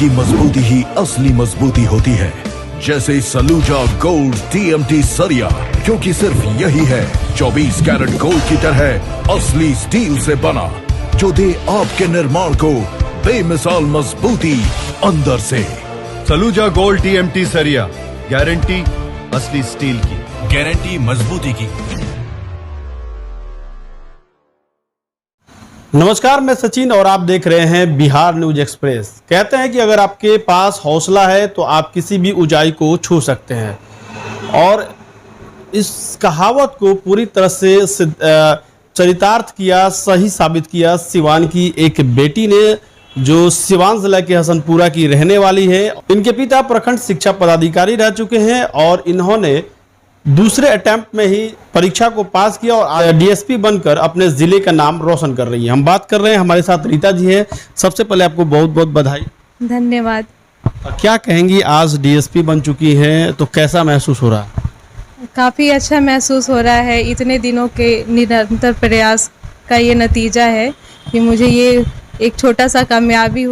की मजबूती ही असली मजबूती होती है, जैसे सलूजा गोल्ड TMT सरिया, क्योंकि सिर्फ यही है 24 कैरेट गोल्ड की तरह असली स्टील से बना, जो दे आपके निर्माण को बेमिसाल मजबूती अंदर से। सलूजा गोल्ड TMT सरिया, गारंटी असली स्टील की, गारंटी मजबूती की। नमस्कार, मैं सचिन और आप देख रहे हैं बिहार न्यूज एक्सप्रेस। कहते हैं कि अगर आपके पास हौसला है तो आप किसी भी ऊंचाई को छू सकते हैं, और इस कहावत को पूरी तरह से चरितार्थ किया, सही साबित किया सिवान की एक बेटी ने, जो सिवान जिला के हसनपुरा की रहने वाली है। इनके पिता प्रखंड शिक्षा पदाधिकारी रह चुके हैं और इन्होंने दूसरे अटेम्प्ट में ही परीक्षा को पास किया और DSP बनकर अपने जिले का नाम रोशन कर रही है। हम बात कर रहे हैं, हमारे साथ रीता जी है। सबसे पहले आपको बहुत बहुत बधाई। धन्यवाद। क्या कहेंगी, आज DSP बन चुकी हैं तो कैसा महसूस हो रहा है? काफ़ी अच्छा महसूस हो रहा है। इतने दिनों के निरंतर प्रयास का ये नतीजा है कि मुझे ये एक छोटा सा कामयाबी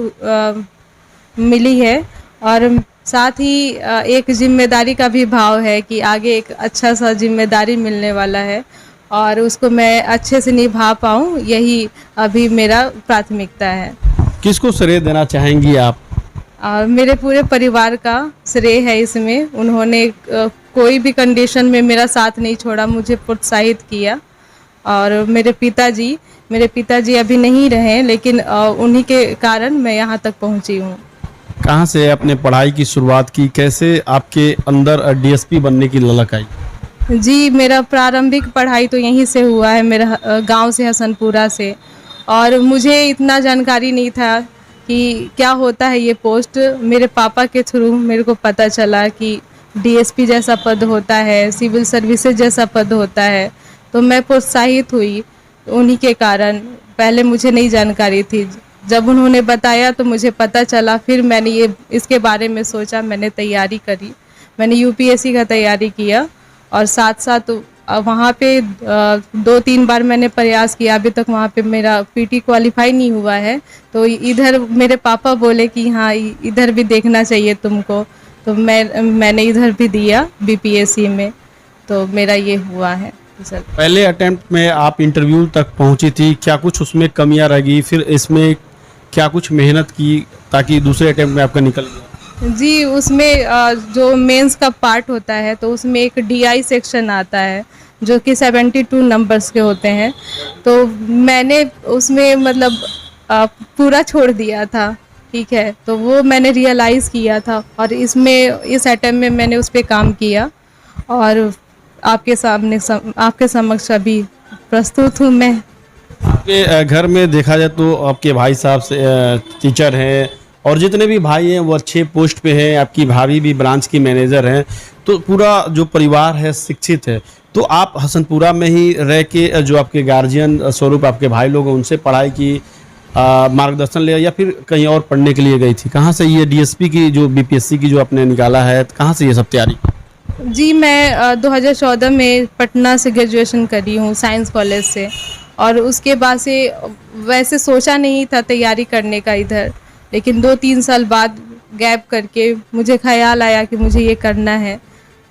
मिली है, और साथ ही एक जिम्मेदारी का भी भाव है कि आगे एक अच्छा सा जिम्मेदारी मिलने वाला है और उसको मैं अच्छे से निभा पाऊँ, यही अभी मेरा प्राथमिकता है। किसको श्रेय देना चाहेंगी आप? मेरे पूरे परिवार का श्रेय है इसमें। उन्होंने कोई भी कंडीशन में मेरा साथ नहीं छोड़ा, मुझे प्रोत्साहित किया। और मेरे पिताजी अभी नहीं रहे, लेकिन उन्हीं के कारण मैं यहाँ तक पहुँची हूँ। कहाँ से अपने पढ़ाई की शुरुआत की, कैसे आपके अंदर DSP बनने की ललक आई? जी, मेरा प्रारंभिक पढ़ाई तो यहीं से हुआ है, मेरा गांव से, हसनपुरा से। और मुझे इतना जानकारी नहीं था कि क्या होता है ये पोस्ट। मेरे पापा के थ्रू मेरे को पता चला कि DSP जैसा पद होता है, सिविल सर्विसेज जैसा पद होता है, तो मैं प्रोत्साहित हुई उन्हीं के कारण। पहले मुझे नहीं जानकारी थी, जब उन्होंने बताया तो मुझे पता चला। फिर मैंने इसके बारे में सोचा, मैंने तैयारी करी, मैंने UPSC का तैयारी किया और साथ साथ वहाँ पे 2-3 बार मैंने प्रयास किया। अभी तक वहाँ पे मेरा PT क्वालिफाई नहीं हुआ है, तो इधर मेरे पापा बोले कि हाँ इधर भी देखना चाहिए तुमको, तो मैंने इधर भी दिया BPSC में, तो मेरा ये हुआ है सर। पहले अटेम्प्ट में आप इंटरव्यू तक पहुंची थी, क्या कुछ उसमें कमियां रही, फिर इसमें क्या कुछ मेहनत की ताकि दूसरे अटेम्प्ट में आपका निकल गया? जी, उसमें जो मेंस का पार्ट होता है तो उसमें एक DI सेक्शन आता है जो कि 72 नंबर्स के होते हैं, तो मैंने उसमें मतलब पूरा छोड़ दिया था, ठीक है। तो वो मैंने रियलाइज़ किया था और इस अटेम्प्ट में मैंने उस पर काम किया और आपके समक्ष अभी प्रस्तुत हूँ मैं। आपके घर में देखा जाए तो आपके भाई साहब से टीचर हैं और जितने भी भाई हैं वो अच्छे पोस्ट पे हैं, आपकी भाभी भी ब्रांच की मैनेजर हैं, तो पूरा जो परिवार है शिक्षित है। तो आप हसनपुरा में ही रह के जो आपके गार्जियन स्वरूप आपके भाई लोग हैं उनसे पढ़ाई की, मार्गदर्शन लिया, या फिर कहीं और पढ़ने के लिए गई थी? कहाँ से ये DSP की जो BPSC की जो आपने निकाला है, कहाँ से ये सब तैयारी? जी, मैं 2014 में पटना से ग्रेजुएशन करी हूँ, साइंस कॉलेज से। और उसके बाद से वैसे सोचा नहीं था तैयारी करने का इधर, लेकिन 2-3 साल बाद गैप करके मुझे ख्याल आया कि मुझे ये करना है,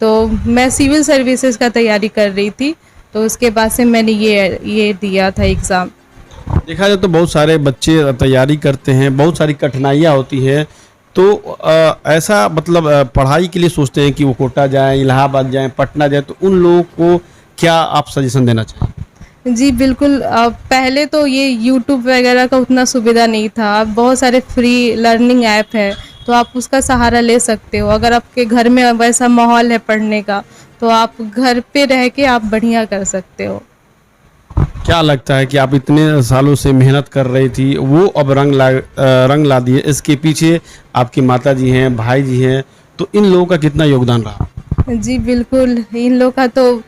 तो मैं सिविल सर्विसेज का तैयारी कर रही थी, तो उसके बाद से मैंने ये दिया था एग्ज़ाम। देखा जाए तो बहुत सारे बच्चे तैयारी करते हैं, बहुत सारी कठिनाइयाँ होती हैं, तो ऐसा मतलब पढ़ाई के लिए सोचते हैं कि वो कोटा जाएं, इलाहाबाद जाएं, पटना जाएं, तो उन लोगों को क्या आप सजेशन देना चाहिए? जी बिल्कुल। पहले तो ये YouTube वगैरह का उतना सुविधा नहीं था, अब बहुत सारे फ्री लर्निंग ऐप है, तो आप उसका सहारा ले सकते हो। अगर आपके घर में वैसा माहौल है पढ़ने का, तो आप घर पे रह के आप बढ़िया कर सकते हो। क्या लगता है कि आप इतने सालों से मेहनत कर रही थी, वो अब रंग ला दिए, इसके पीछे आपकी माता जी हैं, भाई जी हैं, तो इन लोगों का कितना योगदान रहा? जी बिल्कुल, इन लोगों का तो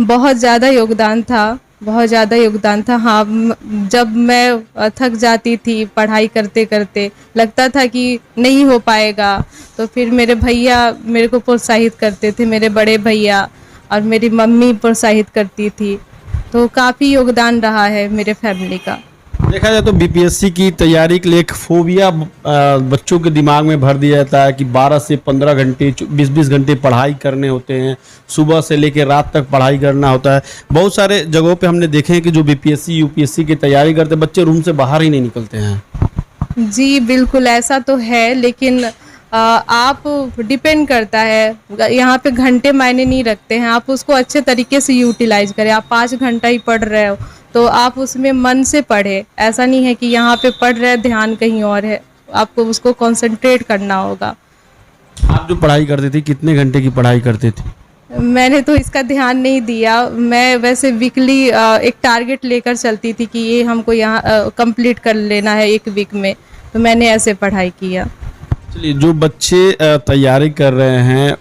बहुत ज़्यादा योगदान था, बहुत ज़्यादा योगदान था। हाँ, जब मैं थक जाती थी पढ़ाई करते करते, लगता था कि नहीं हो पाएगा, तो फिर मेरे भैया मेरे को प्रोत्साहित करते थे, मेरे बड़े भैया, और मेरी मम्मी प्रोत्साहित करती थी, तो काफ़ी योगदान रहा है मेरे फैमिली का। देखा जाए तो बीपीएससी की तैयारी के लिए एक फोबिया बच्चों के दिमाग में भर दिया जाता है कि 12 से 15 घंटे 20-20 घंटे पढ़ाई करने होते हैं, सुबह से लेकर रात तक पढ़ाई करना होता है। बहुत सारे जगहों पे हमने देखे हैं कि जो बीपीएससी यूपीएससी की तैयारी करते बच्चे रूम से बाहर ही नहीं निकलते हैं। जी बिल्कुल ऐसा तो है, लेकिन आप डिपेंड करता है, यहाँ पे घंटे मायने नहीं रखते हैं। आप उसको अच्छे तरीके से यूटिलाइज करें। आप 5 घंटा ही पढ़ रहे हो तो आप उसमें मन से पढ़े। ऐसा नहीं है कि यहाँ पे पढ़ रहे ध्यान कहीं और है, आपको उसको कंसंट्रेट करना होगा। आप जो पढ़ाई करते थे कितने घंटे की पढ़ाई करते थे? मैंने तो इसका ध्यान नहीं दिया। मैं वैसे वीकली एक टारगेट लेकर चलती थी कि ये हमको यहाँ कंप्लीट कर लेना है 1 वीक में, तो मैंने ऐसे पढ़ाई किया। चलिए, जो बच्चे तैयारी कर रहे हैं,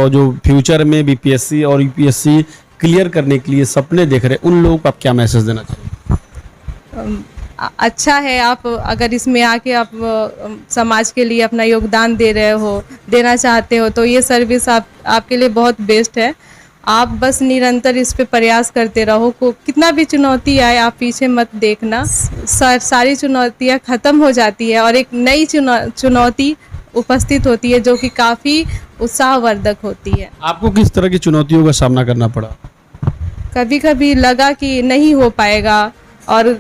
जो फ्यूचर में बीपीएससी और यूपीएससी क्लियर करने के लिए सपने देख रहे हैं, उन लोगों को आप क्या मैसेज देना चाहिए? अच्छा है, आप अगर इसमें आके आप समाज के लिए अपना योगदान दे रहे हो, देना चाहते हो, तो ये सर्विस आपके लिए बहुत बेस्ट है। आप बस निरंतर इस पे प्रयास करते रहो। को कितना भी चुनौती आए आप पीछे मत देखना। सारी चुनौतियाँ ख़त्म हो जाती है और एक नई चुनौती उपस्थित होती है जो कि काफ़ी उत्साहवर्धक होती है। आपको किस तरह की चुनौतियों का सामना करना पड़ा? कभी कभी लगा कि नहीं हो पाएगा और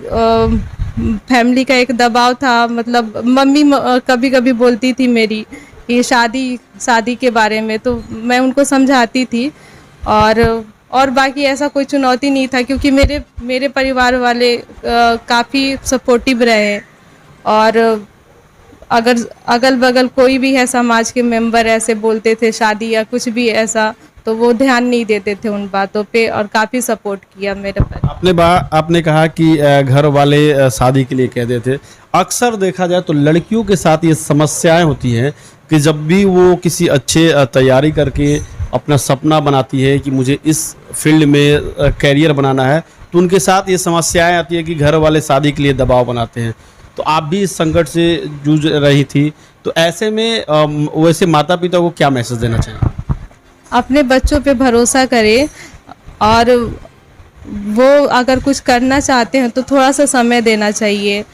फैमिली का एक दबाव था। मतलब मम्मी कभी कभी बोलती थी मेरी कि शादी के बारे में, तो मैं उनको समझाती थी। और बाकी ऐसा कोई चुनौती नहीं था क्योंकि मेरे परिवार वाले काफ़ी सपोर्टिव रहे। और अगर अगल बगल कोई भी है समाज के मेंबर ऐसे बोलते थे शादी या कुछ भी ऐसा, तो वो ध्यान नहीं देते थे उन बातों पे और काफ़ी सपोर्ट किया मेरे पर। आपने कहा कि घर वाले शादी के लिए कहते थे। अक्सर देखा जाए तो लड़कियों के साथ ये समस्याएं होती हैं कि जब भी वो किसी अच्छे तैयारी करके अपना सपना बनाती है कि मुझे इस फील्ड में कैरियर बनाना है, तो उनके साथ ये समस्याएं आती है कि घर वाले शादी के लिए दबाव बनाते हैं। तो आप भी इस संकट से जूझ रही थी, तो ऐसे में वैसे माता पिता को क्या मैसेज देना चाहिए? अपने बच्चों पे भरोसा करें और वो अगर कुछ करना चाहते हैं तो थोड़ा सा समय देना चाहिए,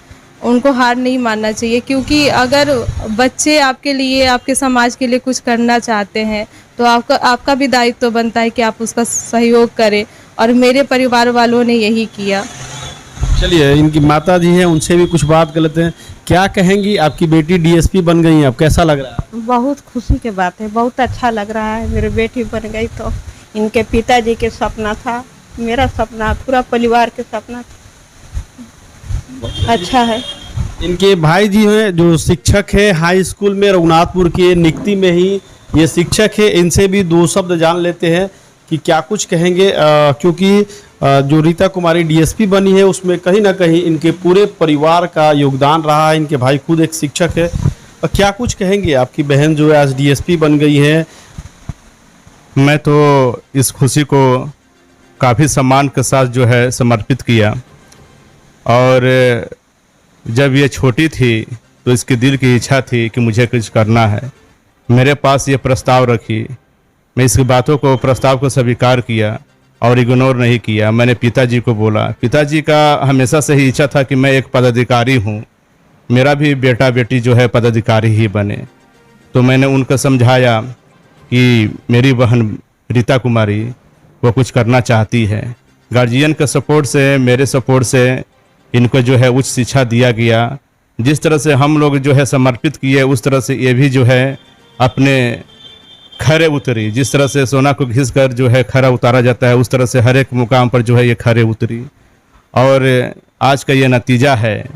उनको हार नहीं मानना चाहिए। क्योंकि अगर बच्चे आपके लिए, आपके समाज के लिए कुछ करना चाहते हैं तो आपका भी दायित्व तो बनता है कि आप उसका सहयोग करें, और मेरे परिवार वालों ने यही किया। चलिए, इनकी माता जी हैं, उनसे भी कुछ बात कर लेते हैं। क्या कहेंगी? आपकी बेटी डीएसपी बन गई है, अब कैसा लग रहा है? बहुत खुशी की बात है, बहुत अच्छा लग रहा है। मेरी बेटी बन गई तो इनके पिताजी के सपना था, मेरा सपना, पूरा परिवार के सपना था। अच्छा है। इनके भाई जी हैं जो शिक्षक है हाई स्कूल में, रघुनाथपुर के निकती में ही ये शिक्षक है। इनसे भी 2 शब्द जान लेते हैं कि क्या कुछ कहेंगे, क्योंकि जो रीता कुमारी डीएसपी बनी है उसमें कहीं ना कहीं इनके पूरे परिवार का योगदान रहा है। इनके भाई खुद एक शिक्षक है। क्या कुछ कहेंगे? आपकी बहन जो है आज डीएसपी बन गई है। मैं तो इस खुशी को काफ़ी सम्मान के साथ जो है समर्पित किया, और जब ये छोटी थी तो इसके दिल की इच्छा थी कि मुझे कुछ करना है। मेरे पास ये प्रस्ताव रखी, मैं इसकी बातों को, प्रस्ताव को स्वीकार किया और इग्नोर नहीं किया। मैंने पिताजी को बोला। पिताजी का हमेशा से ही इच्छा था कि मैं एक पदाधिकारी हूँ, मेरा भी बेटा बेटी जो है पदाधिकारी ही बने। तो मैंने उनको समझाया कि मेरी बहन रीता कुमारी वो कुछ करना चाहती है। गार्जियन के सपोर्ट से, मेरे सपोर्ट से इनको जो है उच्च शिक्षा दिया गया। जिस तरह से हम लोग जो है समर्पित किए, उस तरह से ये भी जो है अपने खरे उतरी। जिस तरह से सोना को घिस कर जो है खरा उतारा जाता है, उस तरह से हर एक मुकाम पर जो है ये खरे उतरी। और आज का ये नतीजा है,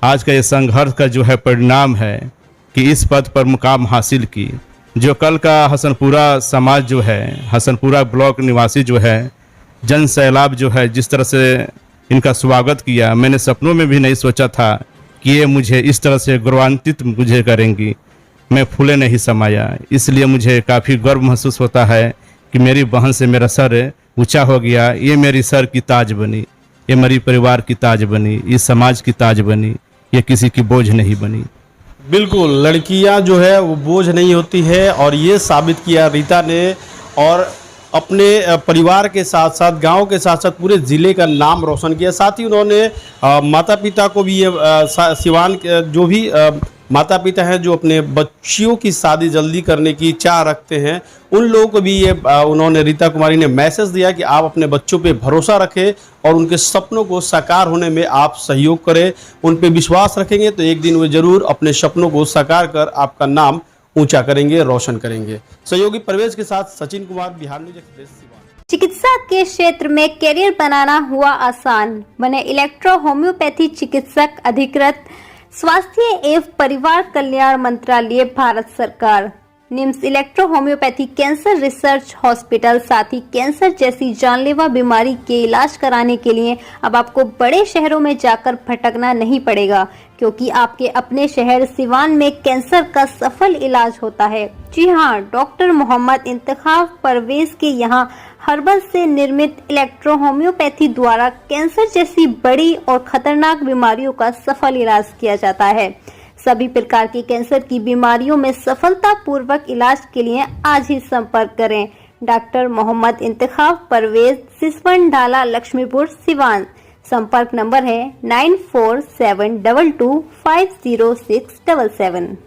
आज का ये संघर्ष का जो है परिणाम है कि इस पद पर मुकाम हासिल की। जो कल का हसनपुरा समाज जो है, हसनपुरा ब्लॉक निवासी जो है, जन सैलाब जो है, जिस तरह से इनका स्वागत किया, मैंने सपनों में भी नहीं सोचा था कि ये मुझे इस तरह से गौरवान्वित मुझे करेंगी। मैं फूले नहीं समाया। इसलिए मुझे काफ़ी गर्व महसूस होता है कि मेरी बहन से मेरा सर ऊंचा हो गया। ये मेरी सर की ताज बनी, ये मेरी परिवार की ताज बनी, इस समाज की ताज बनी, ये किसी की बोझ नहीं बनी। बिल्कुल, लड़कियां जो है वो बोझ नहीं होती है, और ये साबित किया रीता ने। और अपने परिवार के साथ साथ गांव के साथ साथ पूरे ज़िले का नाम रोशन किया। साथ ही उन्होंने माता पिता को भी ये सिवान के जो भी माता पिता हैं जो अपने बच्चियों की शादी जल्दी करने की चाह रखते हैं, उन लोगों को भी ये उन्होंने रीता कुमारी ने मैसेज दिया कि आप अपने बच्चों पे भरोसा रखें और उनके सपनों को साकार होने में आप सहयोग करें। उन पे विश्वास रखेंगे तो एक दिन वे जरूर अपने सपनों को साकार कर आपका नाम ऊंचा करेंगे, रोशन करेंगे। सहयोगी परवेज के साथ सचिन कुमार, बिहार न्यूज एक्सप्रेस, सिवान। चिकित्सा के क्षेत्र में करियर बनाना हुआ आसान, बने इलेक्ट्रो होम्योपैथी चिकित्सक अधिकृत, स्वास्थ्य एवं परिवार कल्याण मंत्रालय, भारत सरकार। NIMS electro homeopathy cancer research hospital, साथ ही कैंसर जैसी जानलेवा बीमारी के इलाज कराने के लिए अब आपको बड़े शहरों में जाकर भटकना नहीं पड़ेगा, क्योंकि आपके अपने शहर सिवान में कैंसर का सफल इलाज होता है। जी हाँ, डॉक्टर मोहम्मद इंतखाब परवेज के यहाँ हर्बल से निर्मित इलेक्ट्रो होम्योपैथी द्वारा कैंसर जैसी बड़ी और खतरनाक बीमारियों का सफल इलाज किया जाता है। सभी प्रकार की कैंसर की बीमारियों में सफलतापूर्वक इलाज के लिए आज ही संपर्क करें। डॉक्टर मोहम्मद इंतखाब परवेज, सिसवन ढाला, लक्ष्मीपुर, सिवान। संपर्क नंबर है 9472250677।